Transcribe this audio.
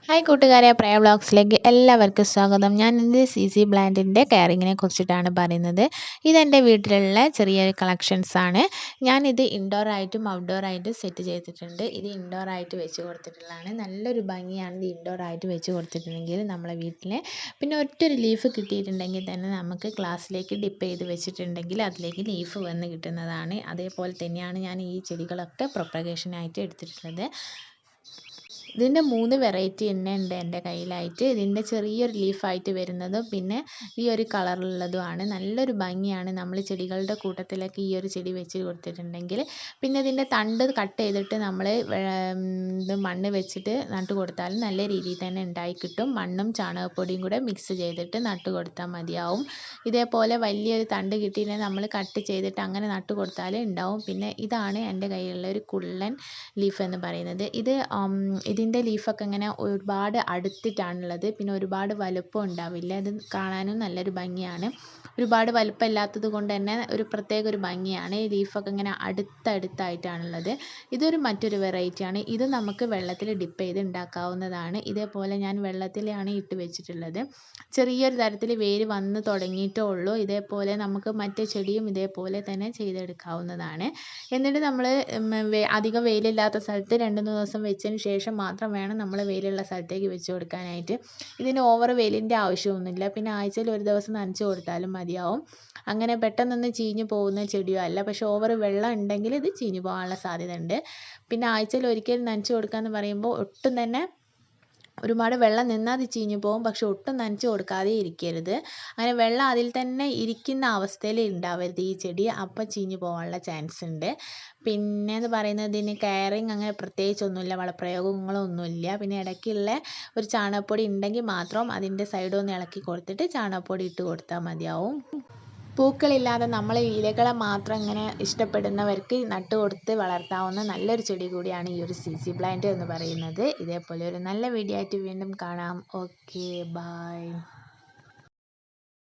Hi കൂട്ടുകാരെ, പ്രയ വ്ളോഗ്സിലേക്ക് എല്ലാവർക്കും സ്വാഗതം. ഞാൻ ഇന്ന് CC പ്ലാന്റിൻ്റെ കെയറിങ്ങിനെ കുറിച്ചിട്ടാണ് പറയുന്നത്. ഇതെൻ്റെ വീട്ടിലുള്ള ചെറിയൊരു കളക്ഷൻസ് ആണ്. ഞാനിത് ഇൻഡോർ ആയിട്ടും ഔട്ട്ഡോർ ആയിട്ടും സെറ്റ് ചെയ്തിട്ടുണ്ട്. ഇത് ഇൻഡോർ ആയിട്ട് വെച്ച് കൊടുത്തിട്ടുള്ളതാണ്. നല്ലൊരു ഭംഗിയാണ് ഇത് ഇൻഡോർ ആയിട്ട് വെച്ച് കൊടുത്തിട്ടുണ്ടെങ്കിൽ നമ്മളെ വീട്ടിൽ. പിന്നെ ഒറ്റൊരു ലീഫ് കിട്ടിയിട്ടുണ്ടെങ്കിൽ തന്നെ നമുക്ക് ഗ്ലാസ്സിലേക്ക് ഡിപ്പ് ചെയ്ത് വെച്ചിട്ടുണ്ടെങ്കിൽ അതിലേക്ക് ലീഫ് വന്ന് കിട്ടുന്നതാണ്. അതേപോലെ തന്നെയാണ് ഞാൻ ഈ ചെടികളൊക്കെ പ്രൊപ്പഗേഷനായിട്ട് എടുത്തിട്ടുള്ളത്. ഇതിൻ്റെ 3 വെറൈറ്റി തന്നെ ഉണ്ട് എൻ്റെ കയ്യിലായിട്ട്. ഇതിൻ്റെ ചെറിയൊരു ലീഫായിട്ട് വരുന്നതും പിന്നെ ഈ ഒരു കളറുള്ളതുമാണ്. നല്ലൊരു ഭംഗിയാണ് നമ്മൾ ചെടികളുടെ കൂട്ടത്തിലൊക്കെ ഈ ഒരു ചെടി വെച്ച് കൊടുത്തിട്ടുണ്ടെങ്കിൽ. പിന്നെ ഇതിൻ്റെ തണ്ട് കട്ട് ചെയ്തിട്ട് നമ്മൾ ഇത് മണ്ണ് വെച്ചിട്ട് നട്ട് കൊടുത്താലും നല്ല രീതിയിൽ തന്നെ ഉണ്ടായി കിട്ടും. മണ്ണും ചാണകപ്പൊടിയും കൂടെ മിക്സ് ചെയ്തിട്ട് നട്ട് കൊടുത്താൽ മതിയാവും. ഇതേപോലെ വലിയൊരു തണ്ട് കിട്ടിയിട്ട് നമ്മൾ കട്ട് ചെയ്തിട്ട് അങ്ങനെ നട്ട് കൊടുത്താൽ ഉണ്ടാവും. പിന്നെ ഇതാണ് എൻ്റെ കയ്യിലുള്ള ഒരു കുള്ളൻ ലീഫ് എന്ന് പറയുന്നത്. ഇതിൻ്റെ ലീഫൊക്കെ ഇങ്ങനെ ഒരുപാട് അടുത്തിട്ടാണുള്ളത്. പിന്നെ ഒരുപാട് വലുപ്പം ഉണ്ടാവില്ല. ഇത് കാണാനും നല്ലൊരു ഭംഗിയാണ്. ഒരുപാട് വലുപ്പമില്ലാത്തത് കൊണ്ട് തന്നെ ഒരു ഭംഗിയാണ്. ഈ ലീഫൊക്കെ ഇങ്ങനെ അടുത്തടുത്തായിട്ടാണുള്ളത്. ഇതൊരു മറ്റൊരു വെറൈറ്റിയാണ്. ഇത് നമുക്ക് വെള്ളത്തിൽ ഡിപ്പ് ചെയ്ത് ഉണ്ടാക്കാവുന്നതാണ്. ഇതേപോലെ ഞാൻ വെള്ളത്തിലാണ് ഇട്ട് വെച്ചിട്ടുള്ളത്. ചെറിയൊരു തരത്തിൽ വേര് വന്ന് തുടങ്ങിയിട്ടേ ഉള്ളൂ. ഇതേപോലെ നമുക്ക് മറ്റേ ചെടിയും ഇതേപോലെ തന്നെ ചെയ്തെടുക്കാവുന്നതാണ്. എന്നിട്ട് നമ്മൾ അധികം വെയിലില്ലാത്ത സ്ഥലത്ത് 2-3 ദിവസം വെച്ചതിന് ശേഷം മാത്രം വേണം നമ്മൾ വെയിലുള്ള സ്ഥലത്തേക്ക് വെച്ച് കൊടുക്കാനായിട്ട്. ഇതിന് ഓവർ വെയിലിൻ്റെ ആവശ്യമൊന്നുമില്ല. പിന്നെ ആഴ്ചയിൽ ഒരു ദിവസം നനച്ച് കൊടുത്താലും മതിയാവും. അങ്ങനെ പെട്ടെന്നൊന്നും ചീഞ്ഞു പോകുന്ന ചെടിയോ അല്ല. പക്ഷേ ഓവർ വെള്ളം ഉണ്ടെങ്കിൽ ഇത് ചീഞ്ഞു പോകാനുള്ള സാധ്യത ഉണ്ട്. പിന്നെ ആഴ്ചയിൽ ഒരിക്കൽ നനച്ച് കൊടുക്കുക എന്ന് പറയുമ്പോൾ ഒട്ടും തന്നെ ഒരുപാട് വെള്ളം നിന്നാൽ അത് ചീഞ്ഞു പോകും. പക്ഷെ ഒട്ടും നനച്ച് കൊടുക്കാതെ ഇരിക്കരുത്. അങ്ങനെ വെള്ളം അതിൽ തന്നെ ഇരിക്കുന്ന അവസ്ഥയിൽ ഉണ്ടാവരുത് ഈ ചെടി. അപ്പം ചീഞ്ഞു പോകാനുള്ള ചാൻസ് ഉണ്ട്. പിന്നെ എന്ന് പറയുന്നത് ഇതിന് കെയറിങ് അങ്ങനെ പ്രത്യേകിച്ചൊന്നുമില്ല. വളപ്രയോഗങ്ങളൊന്നുമില്ല. പിന്നെ ഇടയ്ക്കുള്ള ഒരു ചാണകപ്പൊടി ഉണ്ടെങ്കിൽ മാത്രം അതിൻ്റെ സൈഡൊന്ന് ഇളക്കി കൊടുത്തിട്ട് ചാണകപ്പൊടി ഇട്ട് കൊടുത്താൽ മതിയാവും. പൂക്കളില്ലാതെ നമ്മൾ ഇലകളെ മാത്രം ഇങ്ങനെ ഇഷ്ടപ്പെടുന്നവർക്ക് നട്ട് കൊടുത്ത് വളർത്താവുന്ന നല്ലൊരു ചെടി കൂടിയാണ് ഈ ഒരു CC പ്ലാന്റ് എന്ന് പറയുന്നത്. ഇതേപോലെ ഒരു നല്ല വീഡിയോ ആയിട്ട് വീണ്ടും കാണാം. Okay, by.